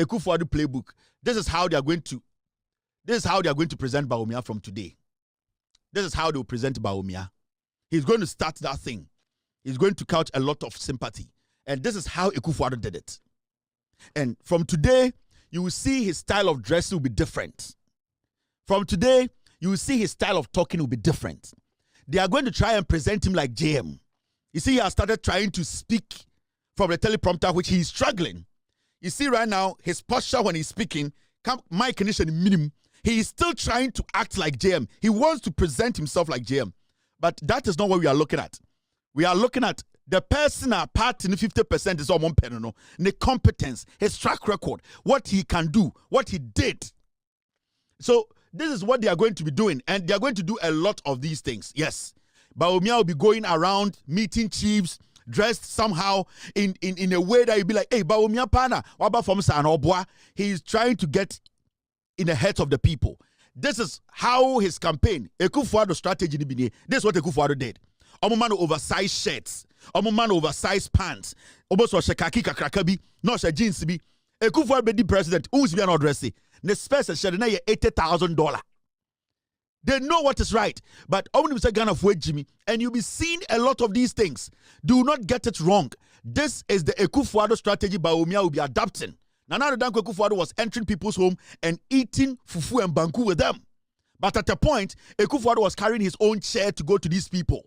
Akuffo Addo playbook. This is how they are going to present Bawumia from today. This is how they will present Bawumia. He's going to start that thing. He's going to couch a lot of sympathy. And this is how Akuffo Addo did it. And from today, you will see his style of dressing will be different. From today, you will see his style of talking will be different. They are going to try and present him like JM. You see, he has started trying to speak from the teleprompter, which he is struggling. You see right now, his posture when he's speaking, mic condition minimum, he is still trying to act like JM. He wants to present himself like JM. But that is not what we are looking at. We are looking at the person part in 50% is all one pen, no? The competence, his track record, what he can do, what he did. So this is what they are going to be doing, and they are going to do a lot of these things. Yes, Bawumia will be going around meeting chiefs, dressed somehow in a way that you'll be like, hey, Bawumia pana, waba from San Obwa. He is trying to get in the heads of the people. This is how his campaign, Akuffo Addo strategy, this is what Akuffo Addo did. Man oversized shirts, man oversized pants, almost was kaki kakrakabi, no jeans be. Akuffo Addo be president, who's be an addressee. The space is $80,000. They know what is right, but only Mr. Ghana for Jimmy, and you'll be seeing a lot of these things. Do not get it wrong. This is the Akuffo Addo strategy Bawumia will be adapting. Nana Danko Akuffo Addo was entering people's home and eating fufu and banku with them. But at a point, Akuffo Addo was carrying his own chair to go to these people.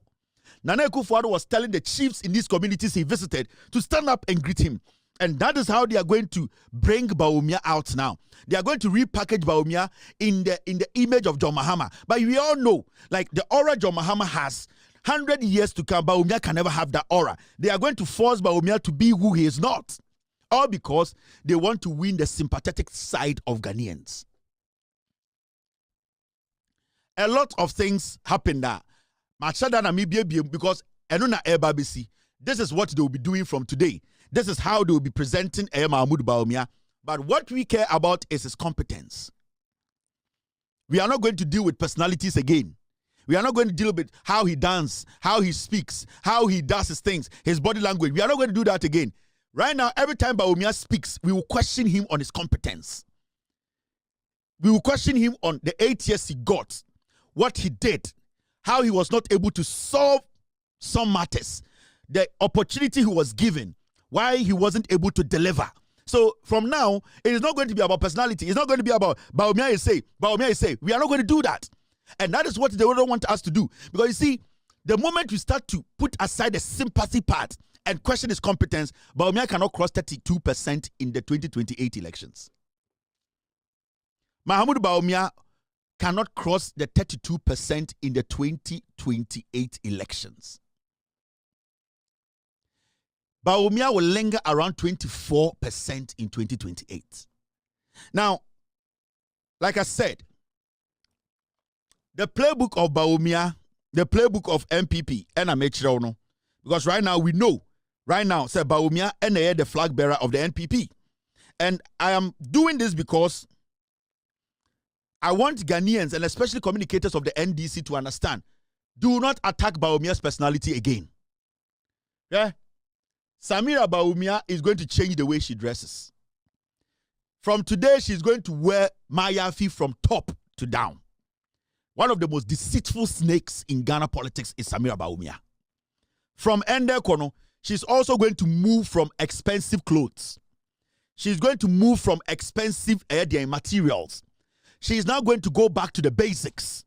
Nana Akuffo Addo was telling the chiefs in these communities he visited to stand up and greet him. And that is how they are going to bring Bawumia out now. They are going to repackage Bawumia in the image of John Mahama. But we all know, like the aura John Mahama has, 100 years to come, Bawumia can never have that aura. They are going to force Bawumia to be who he is not. All because they want to win the sympathetic side of Ghanaians. A lot of things happen there. Because this is what they will be doing from today. This is how they will be presenting Mahmoud Bawumia. But what we care about is his competence. We are not going to deal with personalities again. We are not going to deal with how he dances, how he speaks, how he does his things, his body language. We are not going to do that again. Right now, every time Bawumia speaks, we will question him on his competence. We will question him on the 8 years he got, what he did, how he was not able to solve some matters, the opportunity he was given, why he wasn't able to deliver. So from now, it is not going to be about personality. It's not going to be about Bawumia is say, Bawumia is say. We are not going to do that. And that is what they don't want us to do. Because you see, the moment we start to put aside the sympathy part and question his competence, Bawumia cannot cross 32% in the 2028 elections. Mahmoud Bawumia cannot cross the 32% in the 2028 elections. Bawumia will linger around 24% in 2028. Now, like I said, the playbook of Bawumia, the playbook of NPP, and I'm no, because right now we know, say Bawumia and the flag bearer of the NPP. And I am doing this because I want Ghanaians and especially communicators of the NDC to understand, do not attack Bawumia's personality again. Yeah? Samira Bawumia is going to change the way she dresses. From today, she's going to wear mayafi from top to down. One of the most deceitful snakes in Ghana politics is Samira Bawumia. From Ende Kono, she's also going to move from expensive clothes. She's going to move from expensive materials. She's now going to go back to the basics.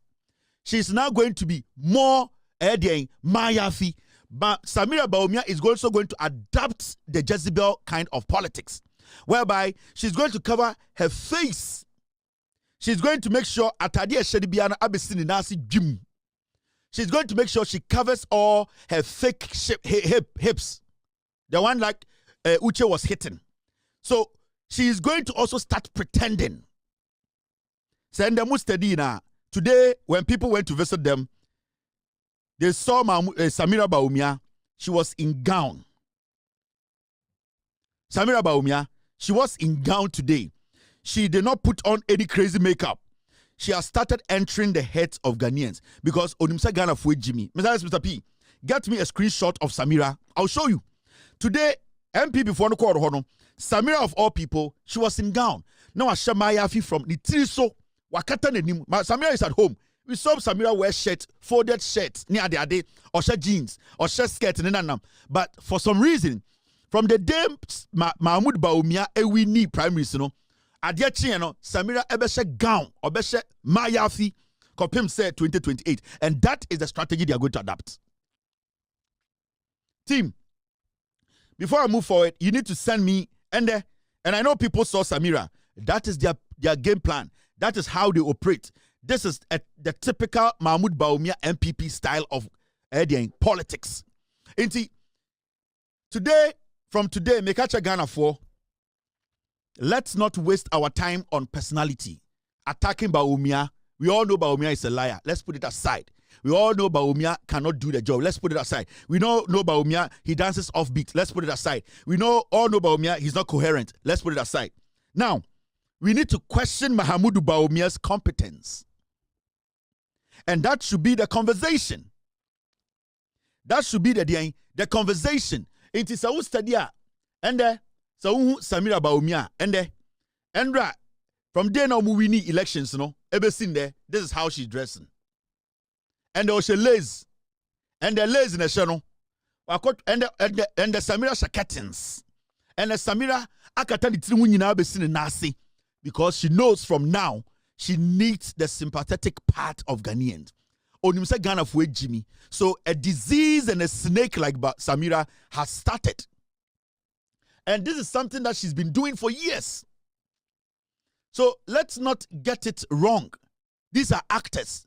She's now going to be more mayafi. But Samira Bawumia is also going to adapt the Jezebel kind of politics, whereby she's going to cover her face. She's going to make sure she's going to make sure she covers all her fake hips, the one like Uche was hitting. So she's going to also start pretending. Today, when people went to visit them, they saw Samira Bawumia. She was in gown. Samira Bawumia, she was in gown today. She did not put on any crazy makeup. She has started entering the heads of Ghanaians because Onimsa Ghana for Jimmy. Mr. P, get me a screenshot of Samira. I'll show you. Today, MP before no call hono. Samira of all people, she was in gown. Now Shamayafi from the Triso, Wakata Nenim. Samira is at home. We saw Samira wear shirt, folded shirts near the ade, or shirt jeans, or shirt skirt, and but for some reason, from the day Mahmoud Bawumia Ewini Prime Minister, no, Adiachi, no, Samira ebeshe gown, or beshe Mayafi, Kopim said 2028. And that is the strategy they are going to adapt. Team, before I move forward, you need to send me, and I know people saw Samira. That is their game plan. That is how they operate. This is the typical Mahmoud Bawumia NPP style of politics. From today, make a Ghana for. Let's not waste our time on personality. Attacking Bawumia. We all know Bawumia is a liar. Let's put it aside. We all know Bawumia cannot do the job. Let's put it aside. We know Bawumia, he dances offbeat. Let's put it aside. We all know Bawumia, he's not coherent. Let's put it aside. Now, we need to question Mahmoud Bawumia's competence. And that should be the conversation. That should be the conversation. It is a study. And Samira Bawumia. And from there now we win elections, ever seen there. This is how she's dressing. And there was a lace. And the lace in the channel. And the Samira Shakatins. And the Samira Akatani Trimunina Bessin Nasi. Because she knows from now she needs the sympathetic part of Ghanaians. Onimse Ghana for Jimmy. So a disease and a snake like Samira has started. And this is something that she's been doing for years. So let's not get it wrong. These are actors.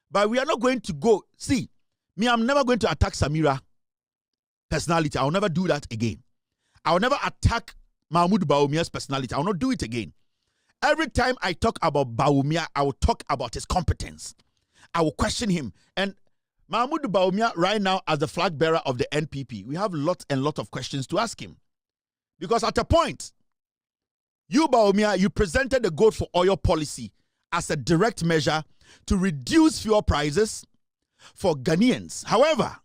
But we are not going to go. See, I'm never going to attack Samira personality. I will never do that again. I will never attack Mahmoud Bawumia's personality. I will not do it again. Every time I talk about Bawumia, I will talk about his competence. I will question him. And Mahmoud Bawumia, right now, as the flag bearer of the NPP, we have lots and lots of questions to ask him. Because at a point, you, Bawumia, you presented the gold for oil policy as a direct measure to reduce fuel prices for Ghanaians. However,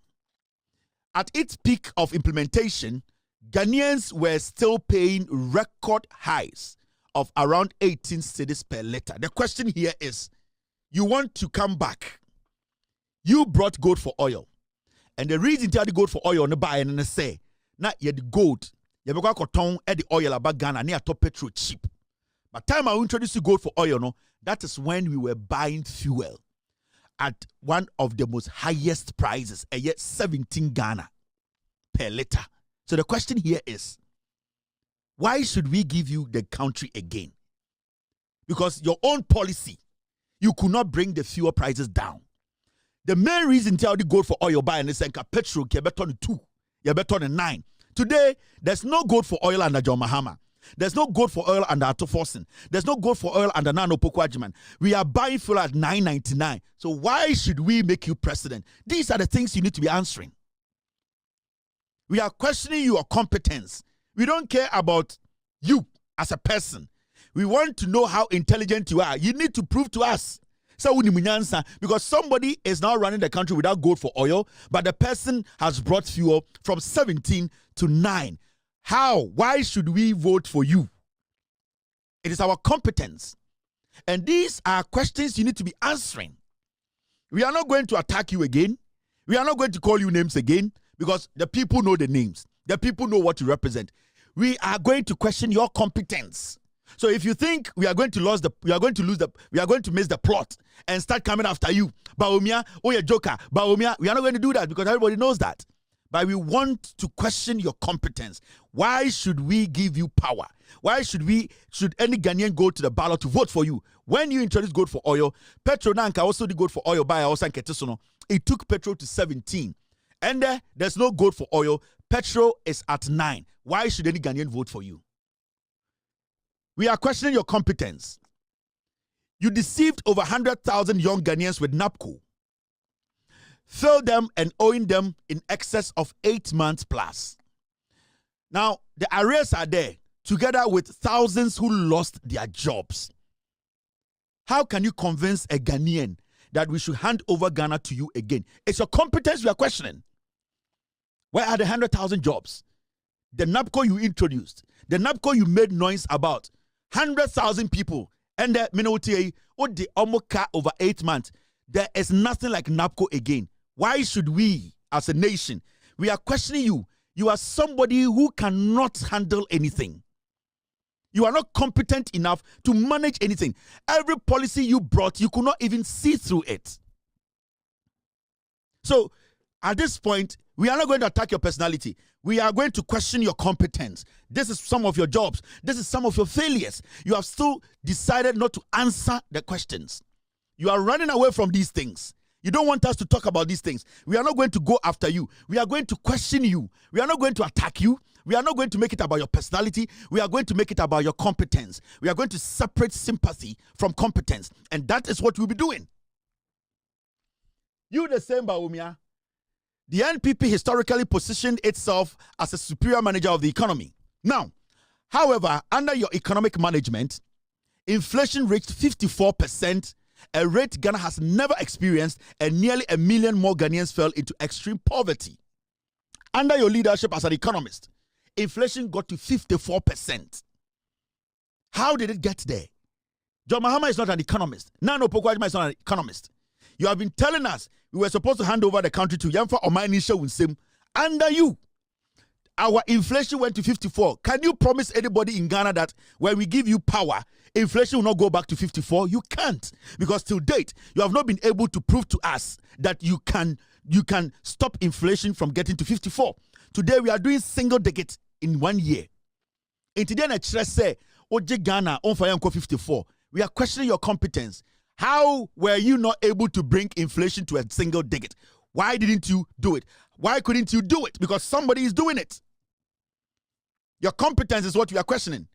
at its peak of implementation, Ghanaians were still paying record highs of around 18 cedis per liter. The question here is, you want to come back. You brought gold for oil. And the reason you had the gold for oil on the buy and say, not yet the gold, you have got the oil about Ghana near top petrol cheap. But time I introduced you gold for oil, no, that is when we were buying fuel at one of the most highest prices, and yet 17 Ghana per liter. So the question here is, why should we give you the country again? Because your own policy, you could not bring the fuel prices down. The main reason tell the gold for oil buy and it's like petrol, you better on 2, you better on 9. Today, there's no gold for oil under John Mahama. There's no gold for oil under Atoforsen. There's no gold for oil under Nano Pokwajiman. We are buying fuel at $9.99. So why should we make you president? These are the things you need to be answering. We are questioning your competence. We don't care about you as a person. We want to know how intelligent you are. You need to prove to us. So because somebody is now running the country without gold for oil, but the person has brought fuel from 17 to 9. How? Why should we vote for you? It is our competence. And these are questions you need to be answering. We are not going to attack you again. We are not going to call you names again because the people know the names. The people know what you represent. We are going to question your competence. So if you think we are going to miss the plot and start coming after you, Bawumia, oh you're joker, Bawumia, we are not going to do that because everybody knows that. But we want to question your competence. Why should we give you power? Why should any Ghanaian go to the ballot to vote for you? When you introduce gold for oil, petrol nanka also the gold for oil by also Nketisono. It took petrol to 17. And there's no gold for oil. Petrol is at 9. Why should any Ghanaian vote for you? We are questioning your competence. You deceived over 100,000 young Ghanaians with Napo. Failed them and owing them in excess of 8 months plus. Now, the arrears are there, together with thousands who lost their jobs. How can you convince a Ghanaian that we should hand over Ghana to you again? It's your competence we are questioning. Where are the 100,000 jobs? the NAPCO you introduced, the NAPCO you made noise about, 100,000 people, and the minoti what the omoka over 8 months. There is nothing like NAPCO again. Why should we, as a nation, we are questioning you? You are somebody who cannot handle anything. You are not competent enough to manage anything. Every policy you brought, you could not even see through it. So, at this point, we are not going to attack your personality. We are going to question your competence. This is some of your jobs. This is some of your failures. You have still decided not to answer the questions. You are running away from these things. You don't want us to talk about these things. We are not going to go after you. We are going to question you. We are not going to attack you. We are not going to make it about your personality. We are going to make it about your competence. We are going to separate sympathy from competence. And that is what we'll be doing. You the same, Bawumia. The NPP historically positioned itself as a superior manager of the economy. Now, however, under your economic management, inflation reached 54%, a rate Ghana has never experienced, and nearly 1 million more Ghanaians fell into extreme poverty. Under your leadership as an economist, inflation got to 54%. How did it get there? John Mahama is not an economist. Nano Pokwajima is not an economist. You have been telling us we were supposed to hand over the country to Yamfa Omainisha Winsem. Under you, our inflation went to 54. Can you promise anybody in Ghana that when we give you power, inflation will not go back to 54? You can't. Because till date, you have not been able to prove to us that you can stop inflation from getting to 54. Today, we are doing single digit in 1 year. In today, say, Oje Ghana on fire 54. We are questioning your competence. How were you not able to bring inflation to a single digit? Why didn't you do it? Why couldn't you do it? Because somebody is doing it. Your competence is what we are questioning.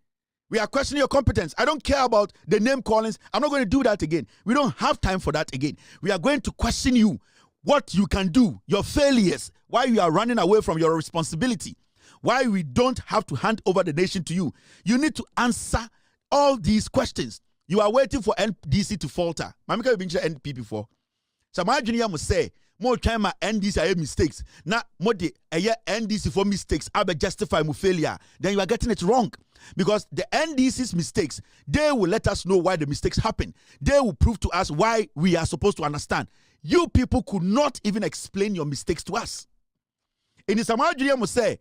We are questioning your competence. I don't care about the name callings. I'm not going to do that again. We don't have time for that again. We are going to question you, what you can do, your failures, why you are running away from your responsibility, why we don't have to hand over the nation to you. You need to answer all these questions. You are waiting for NDC to falter. Mamika, you've been to NPP before. So my junior must say, more time my NDC I have mistakes. Now, more the NDC for mistakes, I will justify my failure. Then you are getting it wrong. Because the NDC's mistakes, they will let us know why the mistakes happen. They will prove to us why we are supposed to understand. You people could not even explain your mistakes to us. In the Samar Junior must say,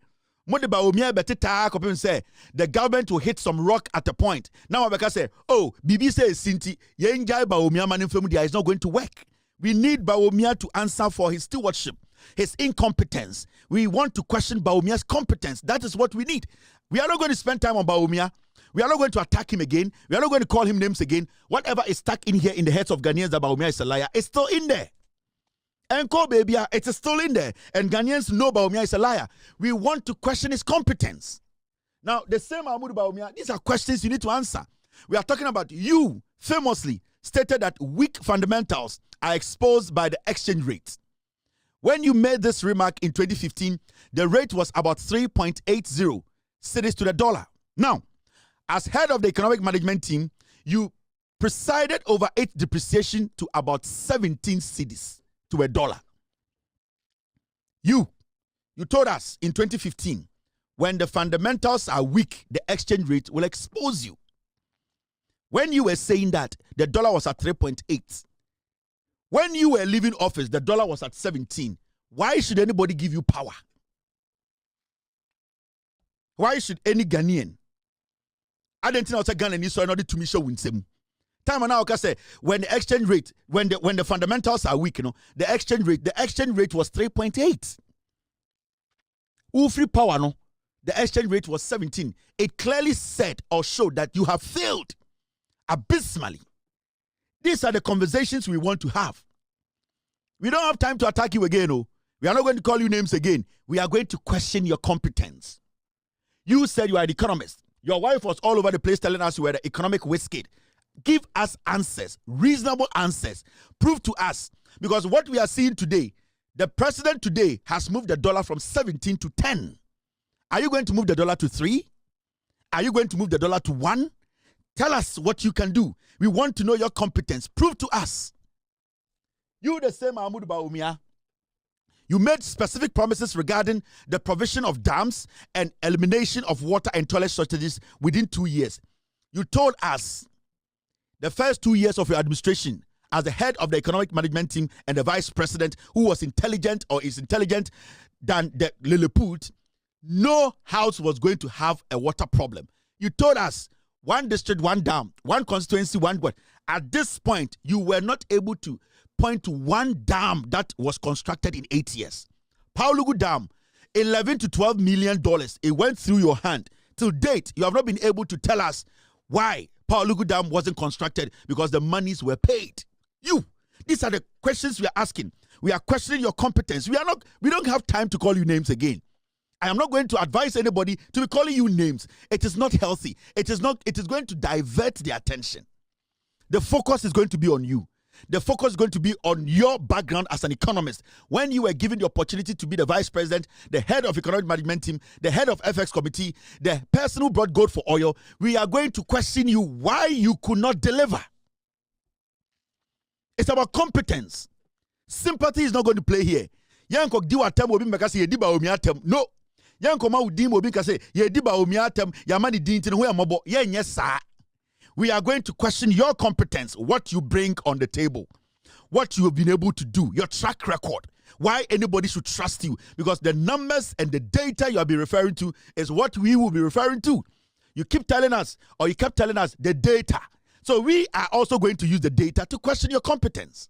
Bawumia say the government will hit some rock at a point. Now I say, oh, BB says Sinti, Bawumia man is not going to work. We need Bawumia to answer for his stewardship, his incompetence. We want to question Bawumia's competence. That is what we need. We are not going to spend time on Bawumia. We are not going to attack him again. We are not going to call him names again. Whatever is stuck in here in the heads of Ghanaians that Bawumia is a liar, it's still in there. And call baby, it's still in there. And Ghanaians know Bawumia is a liar. We want to question his competence. Now, the same Mahmoud Bawumia, these are questions you need to answer. We are talking about you famously stated that weak fundamentals are exposed by the exchange rate. When you made this remark in 2015, the rate was about 3.80 cedis to the dollar. Now, as head of the economic management team, you presided over its depreciation to about 17 cedis to a dollar. You told us in 2015, when the fundamentals are weak, the exchange rate will expose you. When you were saying that, the dollar was at 3.8. When you were leaving office, the dollar was at 17. Why should anybody give you power? Why should any Ghanaian? I didn't think I was a Ghanaian, so I know to me show Winsem. Time and now, I say when the exchange rate, when the fundamentals are weak, the exchange rate was 3.8. Free power, no, the exchange rate was 17. It clearly said or showed that you have failed abysmally. These are the conversations we want to have. We don't have time to attack you again, no. We are not going to call you names again. We are going to question your competence. You said you are an economist. Your wife was all over the place telling us you were the economic wizkid. Give us answers, reasonable answers. Prove to us. Because what we are seeing today, the president today has moved the dollar from 17 to 10. Are you going to move the dollar to 3? Are you going to move the dollar to 1? Tell us what you can do. We want to know your competence. Prove to us. You the same Mahmoud Bawumia. You made specific promises regarding the provision of dams and elimination of water and toilet shortages within 2 years. You told us the first 2 years of your administration as the head of the economic management team and the vice president who was intelligent or is intelligent than the Lilliput, no house was going to have a water problem. You told us one district, one dam, one constituency, one what. At this point, you were not able to point to one dam that was constructed in 8 years. Paulugu Dam, $11 to $12 million. It went through your hand. Till date, you have not been able to tell us why Paulugu Dam wasn't constructed, because the monies were paid. These are the questions we are asking. We are questioning your competence. We don't have time to call you names again. I am not going to advise anybody to be calling you names. It is not healthy. It is going to divert the attention. The focus is going to be on you. The focus is going to be on your background as an economist. When you were given the opportunity to be the vice president, the head of economic management team, the head of FX committee, the person who brought gold for oil, we are going to question you why you could not deliver. It's about competence. Sympathy is not going to play here. Yanko diwa tem obi meka say yedi Bawumia tem. No. Yanko ma udim obi ka say yedi Bawumia tem, yamani di ntin ho yamobo. Yenye saa. We are going to question your competence, what you bring on the table, what you have been able to do, your track record, why anybody should trust you. Because the numbers and the data you have been referring to is what we will be referring to. You keep telling us, or you kept telling us, the data. So we are also going to use the data to question your competence.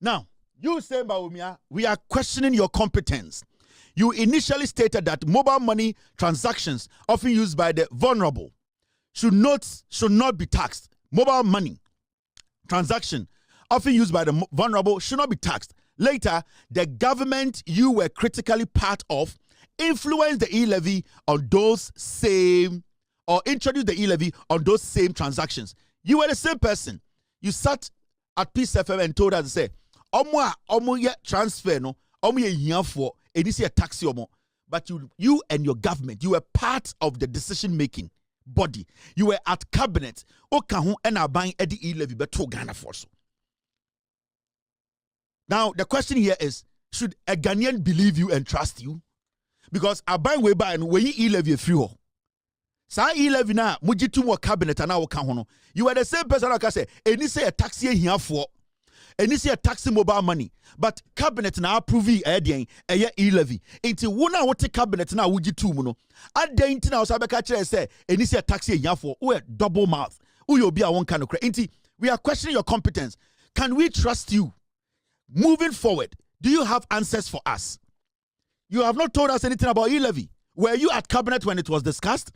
Now, you say, Bawumia, we are questioning your competence. You initially stated that mobile money transactions often used by the vulnerable should not be taxed. Mobile money transaction often used by the vulnerable should not be taxed. Later, the government you were critically part of influenced the E-levy on those same, or introduced the E-levy on those same transactions. You were the same person. You sat at Peace FM and told us to say, omo ye transfer no, omo ye here for a taxi omo. But you and your government, you were part of the decision-making body. You were at cabinet. Okahu and buying Eddie E-levy beto Ghana force. Now, the question here is, should a Ghanaian believe you and trust you? Because buying way by and when you E-levy free ho. Sa E-levy na mujitu mo cabinet and now you were the same person like I say, and you say a taxi here for. And you see a taxi mobile money, but cabinet na approve E-levy. Into one what cabinet na wuji two muno. At the intina osabeka say, and you see a taxi here for double mouth. You'll be a one kind of credit. We are questioning your competence. Can we trust you? Moving forward, do you have answers for us? You have not told us anything about E-levy. Were you at cabinet when it was discussed?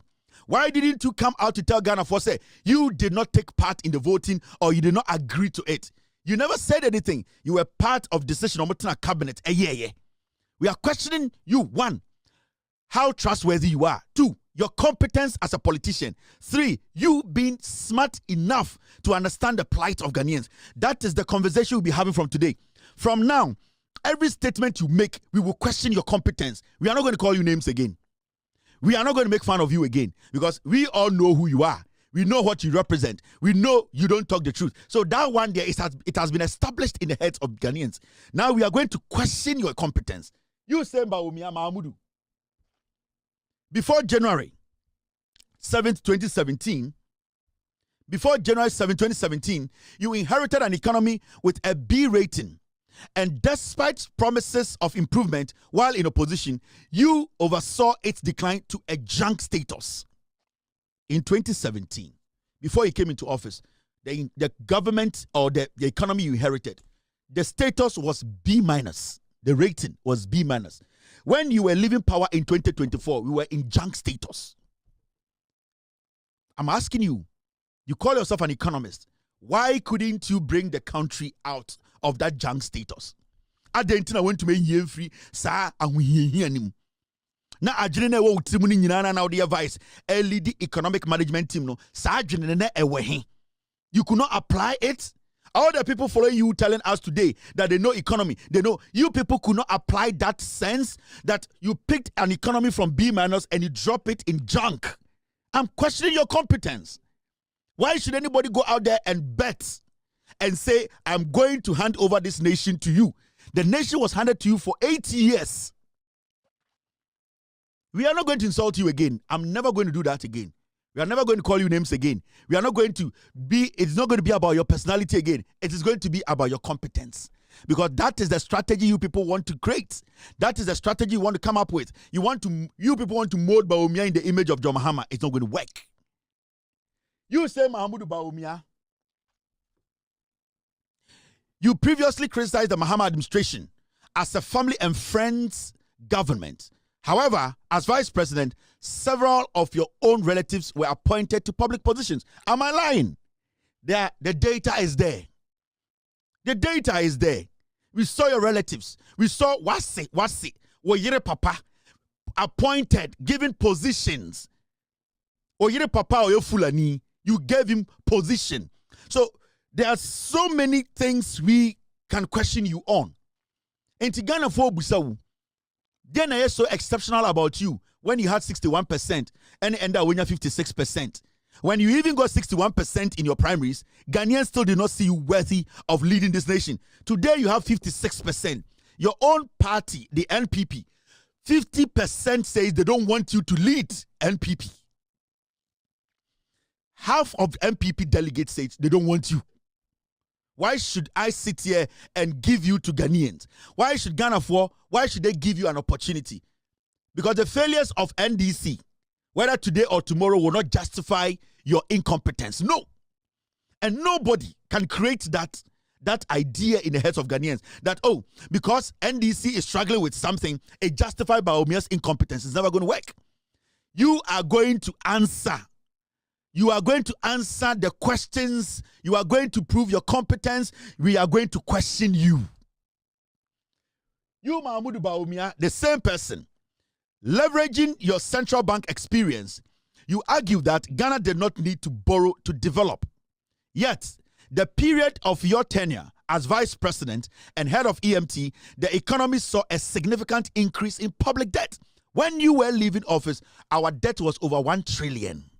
Why didn't you come out to tell Ghana for say you did not take part in the voting or you did not agree to it? You never said anything. You were part of decision on a cabinet. We are questioning you. 1, how trustworthy you are. 2, your competence as a politician. 3, you being smart enough to understand the plight of Ghanaians. That is the conversation we'll be having from today. From now, every statement you make, we will question your competence. We are not going to call you names again. We are not going to make fun of you again because we all know who you are. We know what you represent. We know you don't talk the truth. So that one there, it has been established in the heads of Ghanaians. Now we are going to question your competence. You say Bawumia Mahmudu. Before January 7th, 2017, you inherited an economy with a B rating. And despite promises of improvement while in opposition, you oversaw its decline to a junk status. In 2017, before you came into office, the government or the economy you inherited, the status was B-. The rating was B-. When you were leaving power in 2024, we were in junk status. I'm asking you, you call yourself an economist. Why couldn't you bring the country out of that junk status? Adentina went to make you free, sir, and we hear him. Na adwene wo timu ni nyina na the advice lead economic management team no sa adwene na ewe he. You could not apply it. All the people following you telling us today that they know economy, they know you people could not apply that sense that you picked an economy from B- and you drop it in junk. I'm questioning your competence. Why should anybody go out there and bet and say, I'm going to hand over this nation to you. The nation was handed to you for 80 years. We are not going to insult you again. I'm never going to do that again. We are never going to call you names again. We are not going to be, it's not going to be about your personality again. It is going to be about your competence. Because that is the strategy you people want to create. That is the strategy you want to come up with. You people want to mold Bawumia in the image of John Mahama. It's not going to work. You say Mahamudu Bawumia. You previously criticized the Mahama administration as a family and friends government. However, as vice president, several of your own relatives were appointed to public positions. Am I lying? The data is there. The data is there. We saw your relatives. We saw Wasi, Oyere Papa, appointed, given positions. Oyere Papa Oyo Fulani, you gave him position. So there are so many things we can question you on. And Ghana for Busau, then I so exceptional about you when you had 61% and end up winning 56%. When you even got 61% in your primaries, Ghanaians still did not see you worthy of leading this nation. Today you have 56%. Your own party, the NPP, 50% says they don't want you to lead NPP. Half of NPP delegates say they don't want you. Why should I sit here and give you to Ghanaians? Why should why should they give you an opportunity? Because the failures of NDC, whether today or tomorrow, will not justify your incompetence. No. And nobody can create that idea in the heads of Ghanaians that, oh, because NDC is struggling with something, it justifies Bawumia's incompetence. It's never going to work. You are going to answer. You are going to answer the questions. You are going to prove your competence. We are going to question you. You, Mahamudu Bawumia, the same person, leveraging your central bank experience, you argue that Ghana did not need to borrow to develop. Yet, the period of your tenure as vice president and head of EMT, the economy saw a significant increase in public debt. When you were leaving office, our debt was over 1 trillion.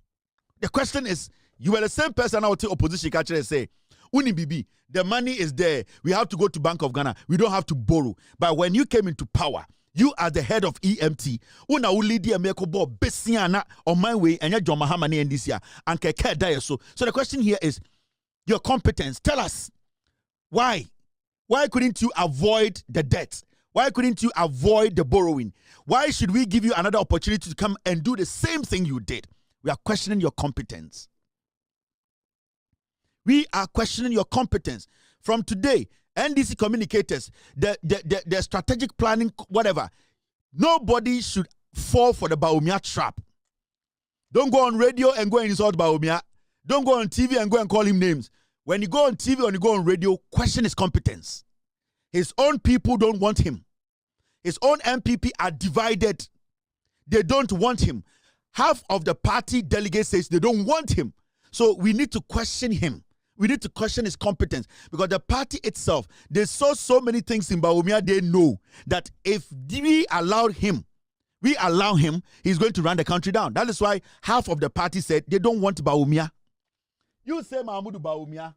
The question is, you were the same person out to opposition catcher and say, Uni Bibi, the money is there. We have to go to Bank of Ghana. We don't have to borrow. But when you came into power, you are the head of EMT. Una ulidi ameko bo besiana on my way and your John Mahama ni NDC and keke die so. So the question here is your competence. Tell us why. Why couldn't you avoid the debt? Why couldn't you avoid the borrowing? Why should we give you another opportunity to come and do the same thing you did? We are questioning your competence. We are questioning your competence. From today, NDC communicators, the strategic planning, whatever, nobody should fall for the Bawumia trap. Don't go on radio and go and insult Bawumia. Don't go on TV and go and call him names. When you go on TV or you go on radio, question his competence. His own people don't want him. His own MPP are divided. They don't want him. Half of the party delegates says they don't want him. So we need to question him. We need to question his competence because the party itself, they saw so many things in Bawumia, they know that if we allow him, he's going to run the country down. That is why half of the party said they don't want Bawumia. You say Mahamudu Bawumia,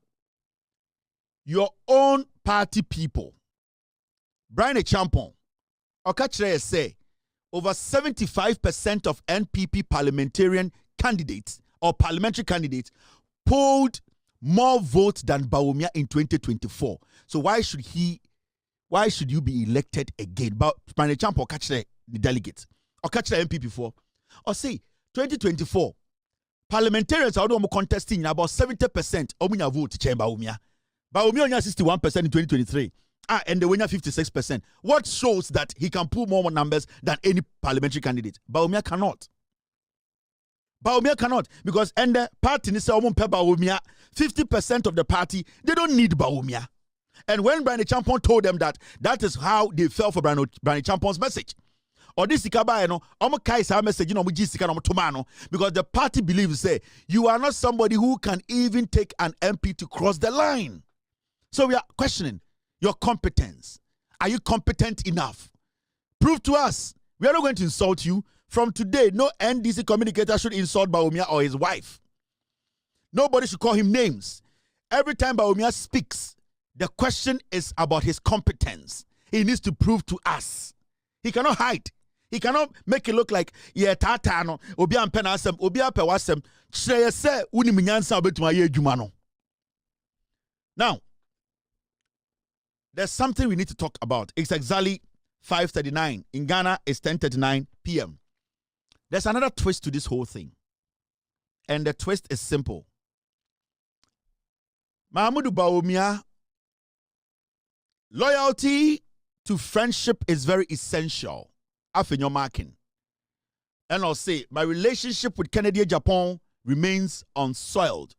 your own party people, Brian Champon, Okachre say, over 75% of NPP parliamentary candidates polled more votes than Bawumia in 2024. So why should you be elected again? But Brian Champon catch the delegates or catch the MPP for or say 2024 parliamentarians are contesting about 70% of vote to Bawumia. Bawumia only 61% in 2023. And they win 56%. What shows that he can pull more numbers than any parliamentary candidate? Bawumia cannot. Bawumia cannot because and the party is 50% of the party, they don't need Bawumia. And when Brian Champon told them that is how they fell for Brian Champon's message. Or this ikaba message because the party believes say you are not somebody who can even take an MP to cross the line. So we are questioning your competence. Are you competent enough? Prove to us. We are not going to insult you. From today, no NDC communicator should insult Bawumia or his wife. Nobody should call him names. Every time Bawumia speaks, the question is about his competence. He needs to prove to us. He cannot hide. He cannot make it look like tata no obi ampe na asem obi apɛ wasem kyerɛ sɛ woni minyansa obetuma ye adwuma no. Now, there's something we need to talk about. It's exactly 5:39. In Ghana, it's 10:39 p.m. There's another twist to this whole thing. And the twist is simple. Mahamudu Bawumia, loyalty to friendship is very essential. Afenyo-Markin. And I'll say, my relationship with Kennedy Japan remains unsoiled,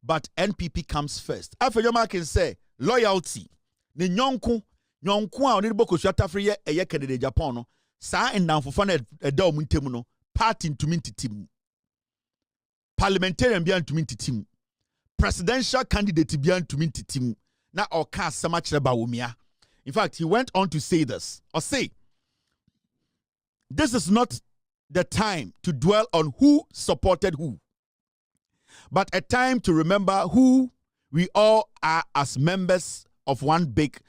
but NPP comes first. Afenyo-Markin say, loyalty. Ni nyonku a oni boko shata free eye Kennedy Japan no sa endamfofo na eda omuntemu no party ntumi ntitimu. Parliamentarian bia ntumi ntitimu. Presidential candidate bia ntumi ntitimu. Na oka asema kire Bawumia. In fact, he went on to say this. Or say, this is not the time to dwell on who supported who, but a time to remember who we all are as members of one big.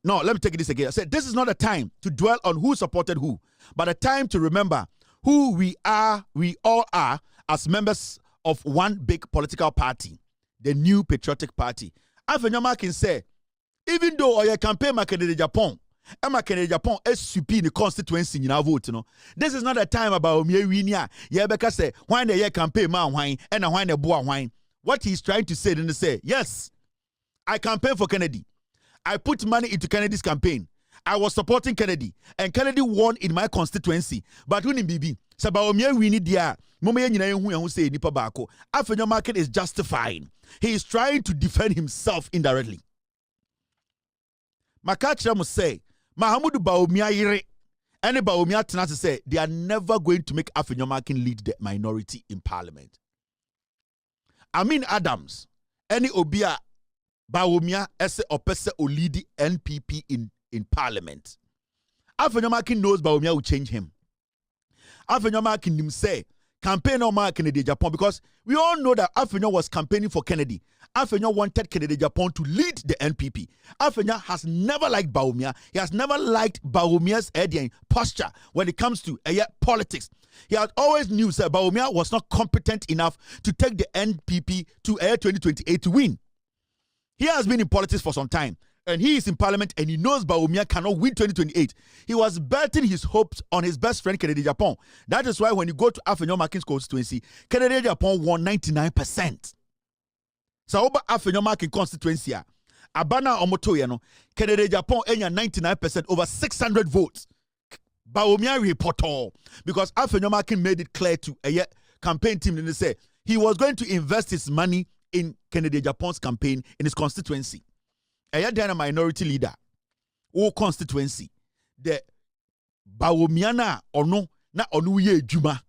No, let me take this again. I said, this is not a time to dwell on who supported who, but a time to remember who we all are as members of one big political party, the New Patriotic Party. Afenyo-Markin say, even though your campaign Kennedy Japan, Kennedy Japan SUP in the constituency in our vote, this is not a time about Bawumia. Yeah, because say when the campaign man wine and when the boy wine. What he's trying to say, then say, yes, I campaign for Kennedy. I put money into Kennedy's campaign. I was supporting Kennedy, and Kennedy won in my constituency. But when in BB, Bawumia we need dia. Who say nipa bako. Afenyo-Markin is justifying. He is trying to defend himself indirectly. Makachira must say, Mahamudu Bawumia yire, and Bawumia tenase say they are never going to make Afenyo-Markin lead the minority in parliament. Amin Adams, any obia Bawumia ese opese o lead NPP in parliament. Afenyo-Markin knows Bawumia will change him. Afenyo-Markin him say campaign on Kennedy Japan, because we all know that Afenyo was campaigning for Kennedy. Afenyo wanted Kennedy Japan to lead the NPP. Afenyo has never liked Bawumia. He has never liked Bawumia's posture when it comes to politics. He had always knew that Bawumia was not competent enough to take the NPP to 2028 to win. He has been in politics for some time, and he is in parliament, and he knows Bawumia cannot win 2028. He was betting his hopes on his best friend, Kennedy Japan. That is why when you go to Afenyo-Markin's constituency, Kennedy Japan won 99%. So over Afenyo-Markin constituency, Abana Omoto, Kennedy Japan enya 99% over 600 votes. Bawumia report all, because Afenyo-Markin made it clear to a campaign team, and they say he was going to invest his money in Kennedy Japan's campaign in his constituency. A minority leader, or constituency, the Bawumia na ono ye juma.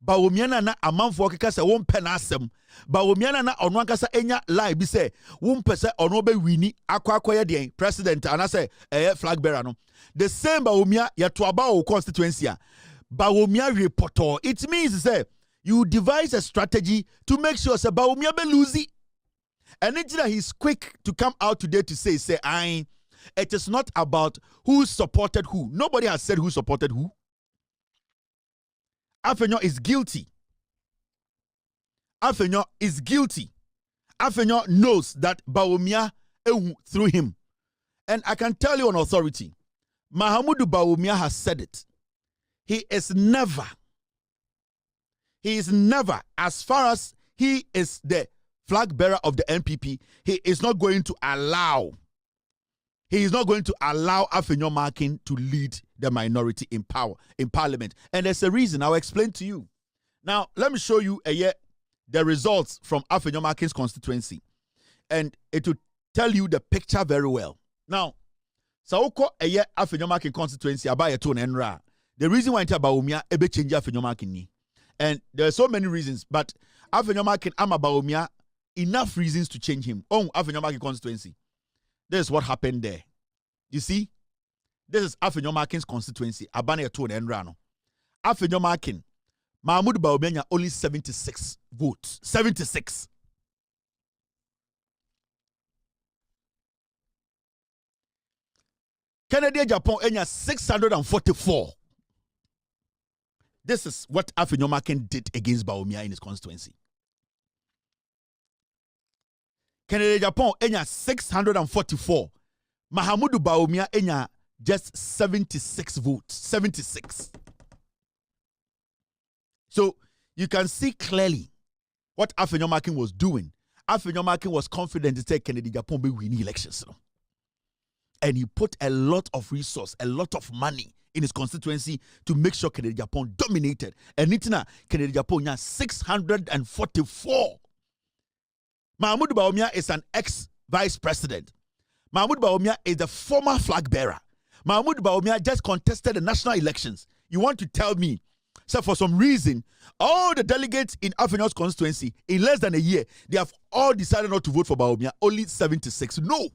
Bawumia na amanfo keka se won pe na asem. Bawumia na ono ankasa enya lie bi se won pe se ono be wini akwakoye den president ana se flag bearer no. The same Bawumia ya to about constituency. Bawumia reporter. It means say you devise a strategy to make sure say Bawumia be losing. And it's that he's quick to come out today to say, it is not about who supported who. Nobody has said who supported who. Afenyo is guilty. Afenyo is guilty. Afenyo knows that Bawumia through him. And I can tell you on authority, Mahamudu Bawumia has said it. He is never, as far as he is the flag bearer of the NPP, he is not going to allow Afenyo-Markin to lead the minority in power, in parliament. And there's a reason. I'll explain to you. Now, let me show you the results from Afenyo-Markin's constituency. And it will tell you the picture very well. Now, Saoko Afenyo-Markin constituency abaya to enra. The reason why it's about Bawumia ebe change Afenyo-Markin ni. And there are so many reasons, but Afenyo-Markin ama Bawumia enough reasons to change him. Oh, Afenyo-Markin constituency. This is what happened there. You see? This is Afenyo-Markin's constituency. Abane to Enrano. Afenyo-Markin. Mahamudu Bawumia only 76 votes. 76. Kennedy Japan enya 644. This is what Afenyo-Markin did against Bawumia in his constituency. Kennedy Japan enya 644. Mahamudu Bawumia enya just 76 votes. 76. So you can see clearly what Afenyo-Markin was doing. Afenyo-Markin was confident to say Kennedy Japan will win elections. And he put a lot of resource, a lot of money in his constituency to make sure Kennedy Japan dominated. And Nitina, Kennedy Japan has 644. Mahmoud Bawumia is an ex-vice president. Mahmoud Bawumia is the former flag bearer. Mahmoud Bawumia just contested the national elections. You want to tell me, so for some reason, all the delegates in Afenyo's constituency, in less than a year, they have all decided not to vote for Bawumia, only 76. No.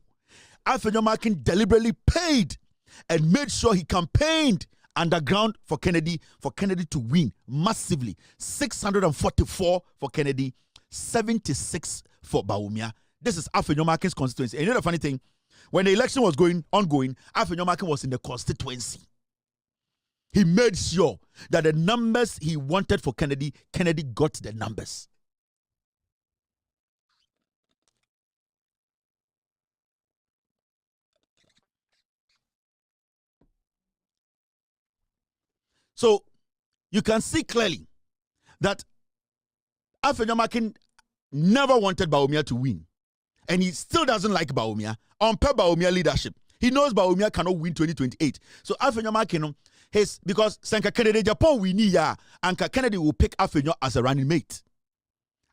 Afenyo-Markin deliberately paid and made sure he campaigned underground for Kennedy to win massively. 644 for Kennedy, 76 for Bawumia. This is Afenyo-Markin's constituency. And you know the funny thing? When the election was ongoing, Afenyo-Markin was in the constituency. He made sure that the numbers he wanted for Kennedy got the numbers. So you can see clearly that Afenyo-Markin never wanted Bawumia to win. And he still doesn't like Bawumia. On per Bawumia leadership. He knows Bawumia cannot win 2028. So Afenyo-Markin, because Sanka Kennedy Japan win ya, and Kennedy will pick Afenyo as a running mate.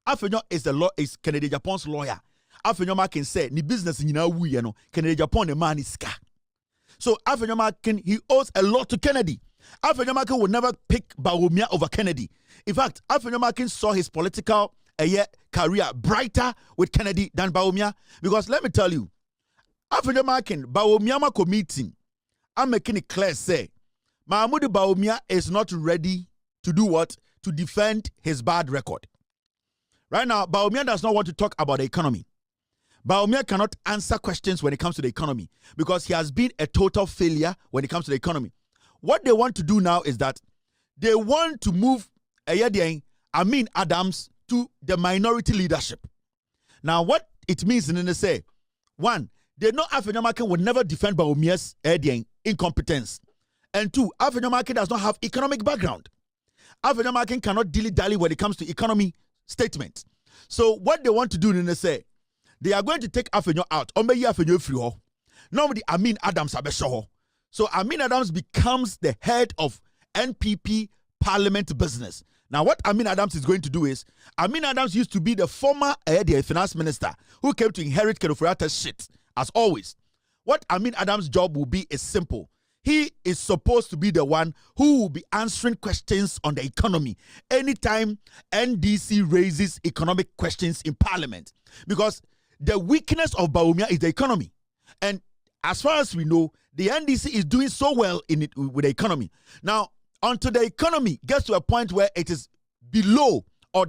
Afenyo is Kennedy Japan's lawyer. Afenyo-Markin said, ni business in no Kennedy Japan the man is ka. So Afenyo-Markin, he owes a lot to Kennedy. Afenyo-Markin would never pick Bawumia over Kennedy. In fact, Afenyo-Markin saw his political career brighter with Kennedy than Bawumia. Because let me tell you, Afenyo-Markin, Bawumia committee, I'm making it clear, say, Mahmoud Bawumia is not ready to do what? To defend his bad record. Right now, Bawumia does not want to talk about the economy. Bawumia cannot answer questions when it comes to the economy because he has been a total failure when it comes to the economy. What they want to do now is that they want to move Amin Adams to the minority leadership. Now, what it means in say, one, they know Afenyo-Markin will never defend Bawumia's incompetence. And two, Afenyo-Markin does not have economic background. Afenyo-Markin cannot dilly-dally when it comes to economy statements. So what they want to do in say, they are going to take Afenyo out. Normally, Amin Adams abesho. So Amin Adams becomes the head of NPP Parliament business. Now, what Amin Adams is going to do is, Amin Adams used to be the former finance minister who came to inherit Kedofurata's shit, as always. What Amin Adams' job will be is simple. He is supposed to be the one who will be answering questions on the economy anytime NDC raises economic questions in Parliament. Because the weakness of Bawumia is the economy. And as far as we know, the NDC is doing so well in it with the economy. Now, until the economy gets to a point where it is below or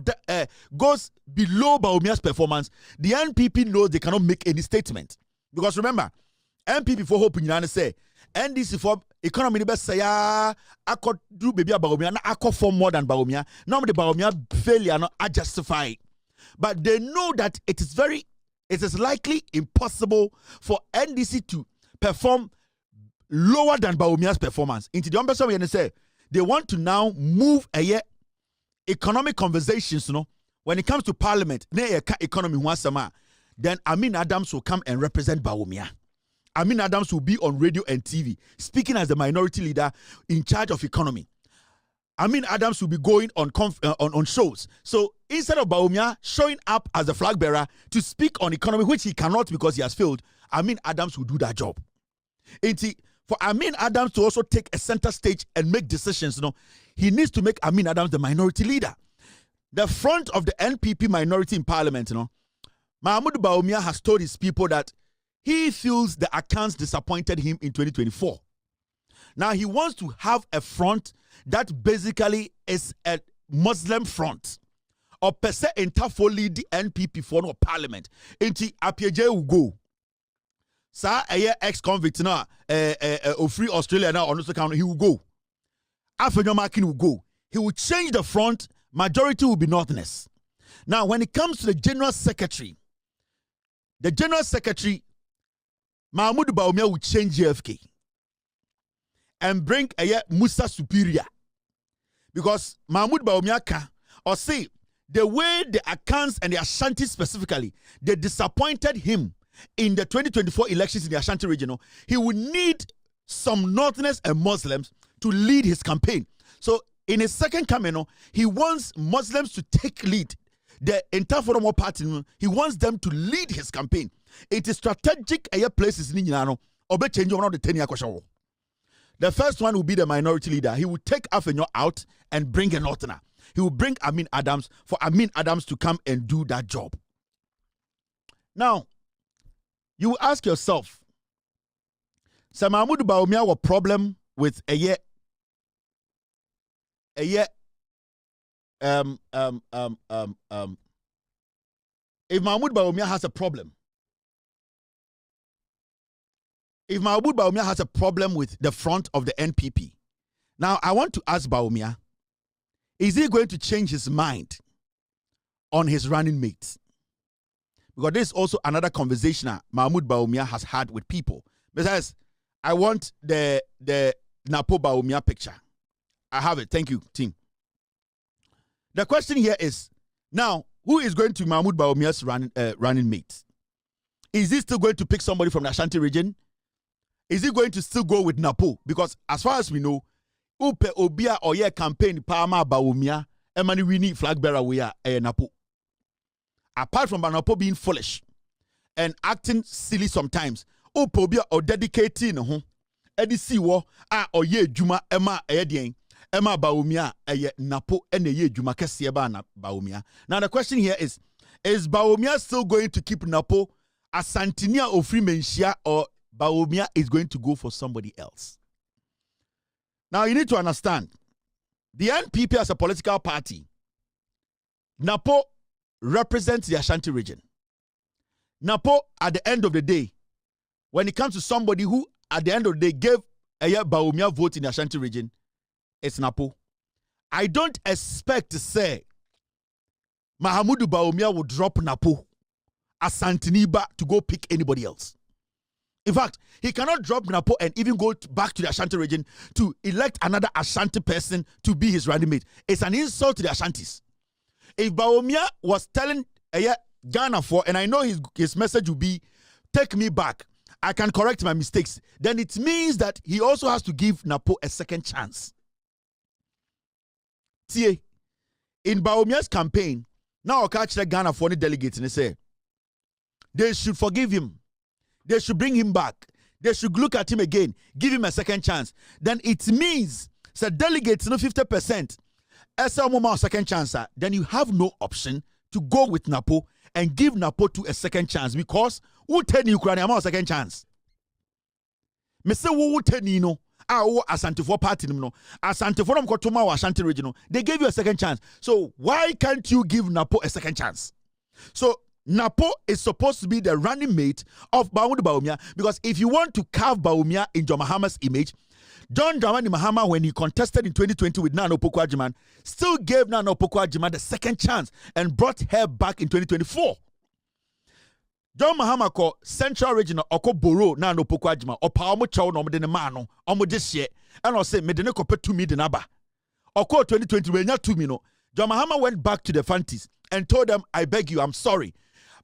goes below Bawumia's performance, the NPP knows they cannot make any statement. Because remember, NPP for hope in say NDC for economy best say I could do baby Bawumia, I could form more than Bawumia. Now the Bawumia failure not are justified. But they know that it is likely impossible for NDC to perform lower than Bawumia's performance. Into the person we say they want to now move economic conversations, when it comes to Parliament, economy then Amin Adams will come and represent Bawumia. Amin Adams will be on radio and TV, speaking as the minority leader in charge of economy. Amin Adams will be going on shows. So instead of Bawumia showing up as the flag bearer to speak on economy, which he cannot because he has failed, Amin Adams will do that job. For Amin Adams to also take a center stage and make decisions, he needs to make Amin Adams the minority leader. The front of the NPP minority in Parliament, Mahmoud Bawumia has told his people that he feels the accounts disappointed him in 2024. Now he wants to have a front that basically is a Muslim front. Or per se entafoli the NPP for no Parliament. Inti Apieje will go. Sa ex-convict now, free Australia now, on also he will go. Afenyo-Markin will go. He will change the front. Majority will be Northerners. Now, when it comes to the General Secretary, Mahmoud Bawumia will change JFK and bring Musa Superior. Because Mahmoud Bawumia can, or say, the way the Akans and the Ashanti specifically, they disappointed him in the 2024 elections in the Ashanti region, he would need some Northerners and Muslims to lead his campaign. So in his second campaign, he wants Muslims to take lead. The entire Forum Party, he wants them to lead his campaign. It is strategic places in Yano, or be change one of the 10 year question. The first one will be the minority leader. He will take Afenyo out and bring a Northerner. He will bring Amin Adams for Amin Adams to come and do that job. Now, you will ask yourself, Sir Mahmoud Bawumia was problem with if Mahmoud Bawumia has a problem, if Mahmoud Bawumia has a problem with the front of the NPP, now I want to ask Bawumia, is he going to change his mind on his running mates? Because this is also another conversation Mahmoud Bawumia has had with people. Besides, I want the Napo Bawumia picture. I have it. Thank you, team. The question here is, now, who is going to Mahmoud Bawumia's running mate? Is he still going to pick somebody from the Ashanti region? Is he going to still go with Napo? Because as far as we know, Upe Obia or campaign Palma Bawumia, Emani Winnie flag bearer we are Napo. Apart from Napo being foolish and acting silly sometimes, Upe Obia or dedicating Edi Siwo or Juma Emma Edien. Emma Bawumia Napo and ye Juma Kesieba na Bawumia. Now the question here is Bawumia still going to keep Napo as Santinia or Freemanshia, or Bawumia is going to go for somebody else? Now you need to understand, the NPP as a political party, Napo represents the Ashanti region. Napo, at the end of the day, when it comes to somebody who at the end of the day gave a Bawumia vote in the Ashanti region, it's Napo. I don't expect to say Mahamudu Bawumia will drop Napo as Santiniba to go pick anybody else. In fact, he cannot drop Napo and even go back to the Ashanti region to elect another Ashanti person to be his running mate. It's an insult to the Ashantis. If Bawumia was telling Ghana for, and I know his message will be, take me back, I can correct my mistakes, then it means that he also has to give Napo a second chance. See, in Bawumia's campaign, now I catch the Ghana for the delegates and they say they should forgive him. They should bring him back. They should look at him again, give him a second chance. Then it means that delegates, 50%, as a second chance, then you have no option to go with Napo and give Napo to a second chance, because who tell you Ukraine a second chance? Me say who tell you no? Asante for party no. Asante for them Kotoma Ashanti regional. They gave you a second chance. So why can't you give Napo a second chance? So Napo is supposed to be the running mate of Bawumia, because if you want to carve Bawumia in John Mahama's image, John Dramani Mahama, when he contested in 2020 with Nana Opoku-Agyeman, still gave Nana Opoku-Agyeman the second chance and brought her back in 2024. John Mahama ko Central Regional oko boro Nana Opoku-Agyeman opa omo chawo no de ne ma no omo de hye and o say me de ne kope to me de naba. Oko 2020 we nya to me no. John Mahama went back to the Fantis and told them, I beg you, I'm sorry,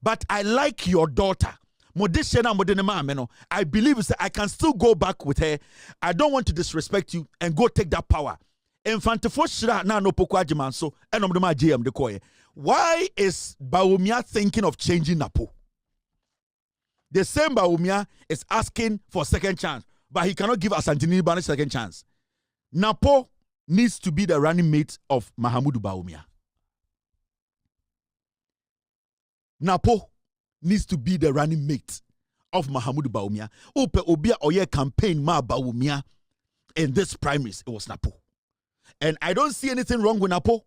but I like your daughter. I believe I can still go back with her. I don't want to disrespect you and go take that power. Why is Bawumia thinking of changing Napo? The same Bawumia is asking for second chance, but he cannot give Asantini Bani a second chance. Napo needs to be the running mate of Mahamudu Bawumia. Napo needs to be the running mate of Mahamudu Bawumia. Upe Obia Oye campaign ma Bawumia in this primaries, it was Napo. And I don't see anything wrong with Napo.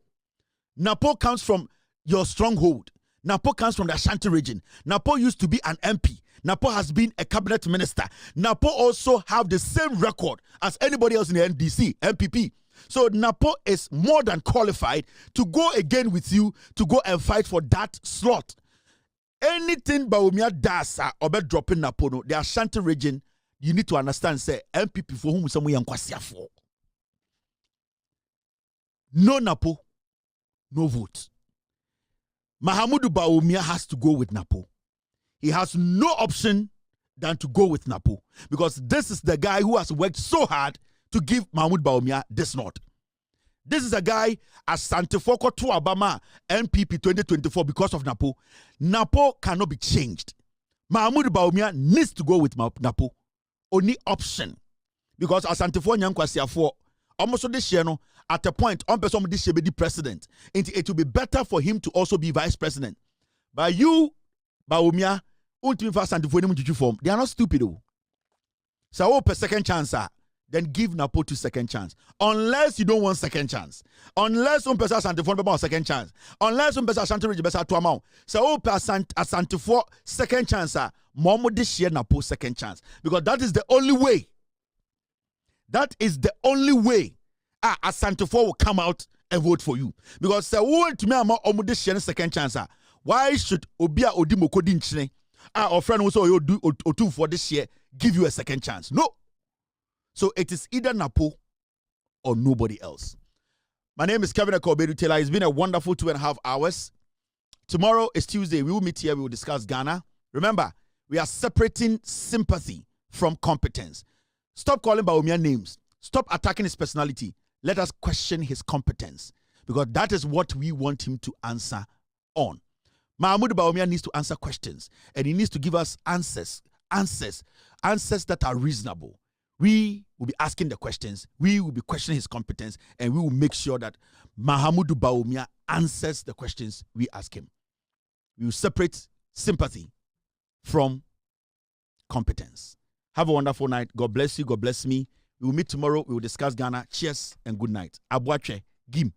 Napo comes from your stronghold. Napo comes from the Ashanti region. Napo used to be an MP. Napo has been a cabinet minister. Napo also have the same record as anybody else in the NDC, NPP. So Napo is more than qualified to go again with you to go and fight for that slot. Anything Bawumia does or be dropping Napo, no, the Ashanti region, you need to understand, say, NPP for whom someone yankwasiya for. No Napo, no vote. Mahamudu Bawumia has to go with Napo. He has no option than to go with Napo because this is the guy who has worked so hard to give Mahmoud Bawumia this nod. This is a guy as Santifoko to Obama NPP 2024 because of Napo. Napo cannot be changed. Mahmoud Bawumia needs to go with Napo. Only option. Because as Santifoko Nyankwasiya for almost this year, no, at a point, on person this year be the president. It will be better for him to also be vice president. But you, Bawumia, they are not stupid. So, per second chance, then give Napo to second chance. Unless you don't want second chance. Unless one person has second chance. Unless one person has to amount. So, Asante second chance, Momo this year Napo second chance. Because that is the only way. That is the only way Asante will come out and vote for you. Because to me, I'm this year second chance. Why should Obia Odimoko Dinchine? Our friend also you do or for this year give you a second chance. No. So it is either Napo or nobody else. My name is Kevin Akobedu Taylor. It's been a wonderful 2.5 hours. Tomorrow is Tuesday. We will meet here. We will discuss Ghana. Remember, we are separating sympathy from competence. Stop calling Bawumia names. Stop attacking his personality. Let us question his competence because that is what we want him to answer on. Mahmoud Bawumia needs to answer questions and he needs to give us answers that are reasonable. We will be asking the questions, we will be questioning his competence, and we will make sure that Mahmoud Bawumia answers the questions we ask him. We will separate sympathy from competence. Have a wonderful night. God bless you. God bless me. We will meet tomorrow. We will discuss Ghana. Cheers and good night. Abuache. Gim.